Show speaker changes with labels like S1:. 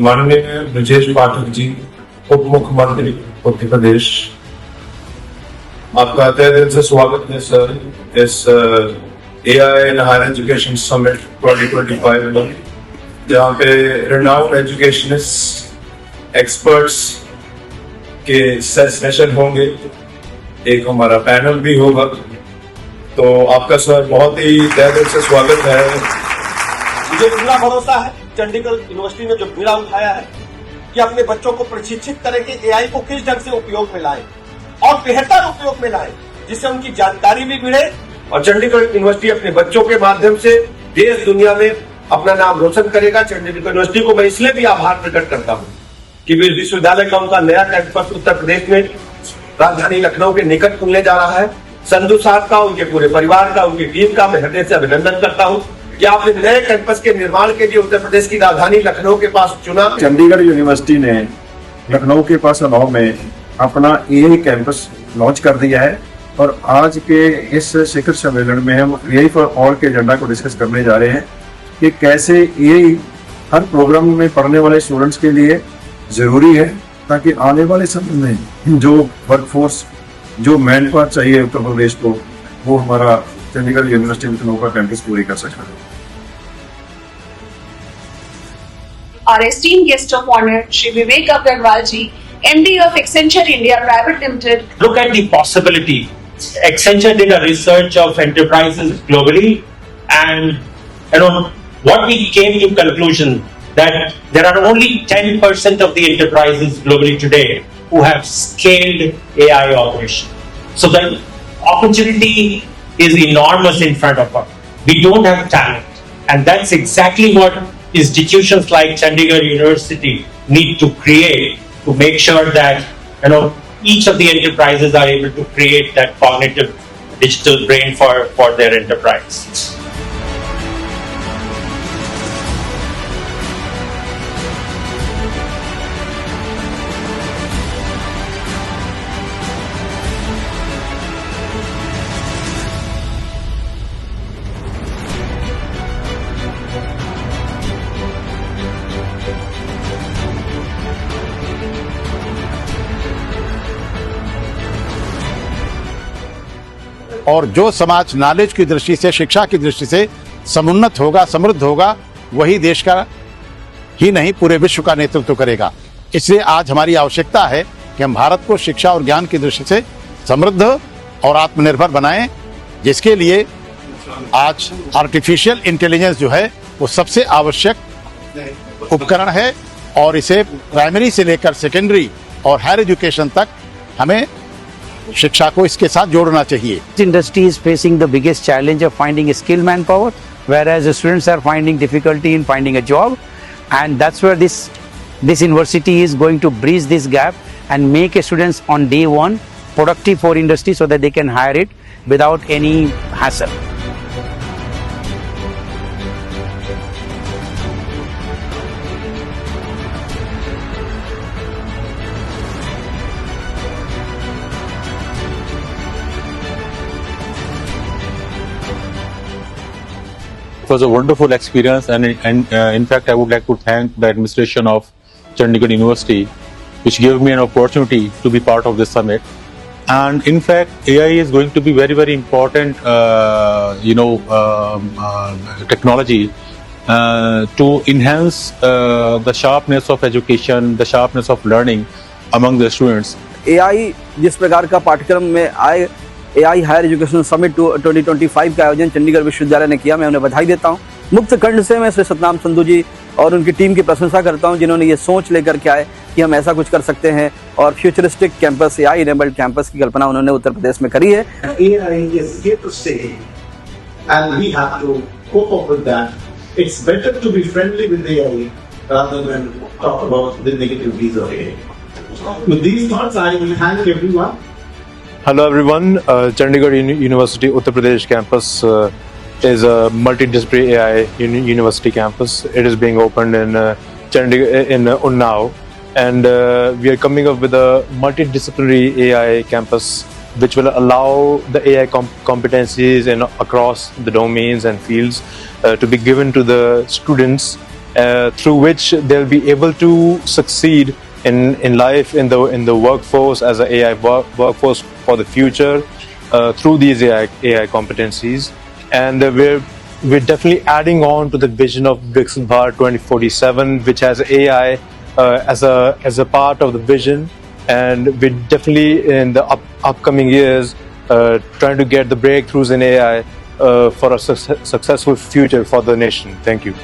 S1: माननीय ब्रजेश पाठक जी, उप मुख्यमंत्री उत्तर प्रदेश, आपका तहे दिल से स्वागत है सर इस AI in higher education summit 2025 में, जहाँ पे रिनाउंड एजुकेशनिस्ट एक्सपर्ट्स के सेशन होंगे, एक हमारा पैनल भी होगा। तो आपका सर बहुत ही तहे दिल से स्वागत है।
S2: मुझे पूरा भरोसा है चंडीगढ़ यूनिवर्सिटी ने जो बीड़ा उठाया है कि अपने बच्चों को प्रशिक्षित करें कि एआई को किस ढंग से उपयोग में लाएं और बेहतर उपयोग में लाएं, जिससे उनकी जानकारी भी बढ़े और चंडीगढ़ यूनिवर्सिटी अपने बच्चों के माध्यम से देश दुनिया में अपना नाम रोशन करेगा। चंडीगढ़ यूनिवर्सिटी को मैं इसलिए भी आभार प्रकट करता हूँ कि विश्वविद्यालय का उनका नया कैंपस उत्तर प्रदेश में राजधानी लखनऊ के निकट खुलने जा रहा है। संधू साहब का, उनके पूरे परिवार का, उनकी टीम का मैं हृदय से अभिनंदन करता हूँ कि आपने नए कैंपस के निर्माण के लिए उत्तर प्रदेश की राजधानी लखनऊ के पास चुना।
S3: चंडीगढ़ यूनिवर्सिटी ने लखनऊ के पास अलाव में अपना एआई कैंपस लॉन्च कर दिया है और आज के इस शिखर सम्मेलन में हम एआई फॉर ऑल के एजेंडा को डिस्कस करने जा रहे हैं कि कैसे एआई हर प्रोग्राम में पढ़ने वाले स्टूडेंट्स के लिए जरूरी है, ताकि आने वाले समय में जो वर्कफोर्स, जो मैन पावर चाहिए उत्तर प्रदेश को, वो हमारा चंडीगढ़ यूनिवर्सिटी लखनऊ का कैंपस पूरी कर सके।
S4: Our esteemed guest of honor, Shri Vivek Agarwal ji, MD of Accenture India Private Limited.
S5: Look at the possibility. Accenture did a research of enterprises globally, and what we came to conclusion that there are only 10% of the enterprises globally today who have scaled AI operation. So the opportunity is enormous in front of us. We don't have talent, and that's exactly what institutions like Chandigarh University need to create to make sure that each of the enterprises are able to create that cognitive digital brain for their enterprise.
S6: और जो समाज knowledge की दृष्टि से, शिक्षा की दृष्टि से समुन्नत होगा, समृद्ध होगा, वही देश का ही नहीं पूरे विश्व का नेतृत्व करेगा। इसलिए आज हमारी आवश्यकता है कि हम भारत को शिक्षा और ज्ञान की दृष्टि से समृद्ध और आत्मनिर्भर बनाएं, जिसके लिए आज आर्टिफिशियल इंटेलिजेंस जो है वो सबसे आवश्यक उपकरण है और इसे प्राइमरी से लेकर सेकेंडरी और हायर एजुकेशन तक हमें शिक्षा को इसके साथ जोड़ना चाहिए।
S7: Industry is facing the biggest challenge of finding skilled manpower, whereas the students are finding difficulty in finding a job, and that's where this university is going to bridge this gap and make students on day one productive for industry so that they can hire it without any hassle.
S8: It was a wonderful experience, and in fact I would like to thank the administration of Chandigarh University, which gave me an opportunity to be part of this summit. And in fact AI is going to be very, very important technology to enhance the sharpness of education, the sharpness of learning among the students.
S9: AI जिस प्रकार का पाठ्यक्रम में आए, AI higher education summit 2025 का आयोजन चंडीगढ़ विश्वविद्यालय ने किया, मैं उन्हें बधाई देता हूं। मुक्त कंठ से मैं श्री सतनाम संधू जी और उनकी टीम की प्रशंसा करता हूं, जिन्होंने ये सोच लेकर के आए कि हम ऐसा कुछ कर सकते हैं और futuristic campus, AI enabled campus की कल्पना उन्होंने उत्तर प्रदेश में करी है।
S2: AI is here to stay and we have to cope up with that. It's better to be friendly with AI rather than talk about the negativities of AI. With these thoughts, I will thank everyone.
S8: Hello everyone, Chandigarh University Uttar Pradesh campus is a multidisciplinary AI university campus. It is being opened in Chandigarh in Unnao, and we are coming up with a multidisciplinary AI campus which will allow the AI competencies across the domains and fields to be given to the students through which they'll be able to succeed in life, in the workforce, as an AI workforce for the future, through these AI competencies. And we're definitely adding on to the vision of Viksit Bharat 2047, which has AI as a part of the vision. And we're definitely in the upcoming years trying to get the breakthroughs in AI for a successful future for the nation. Thank you.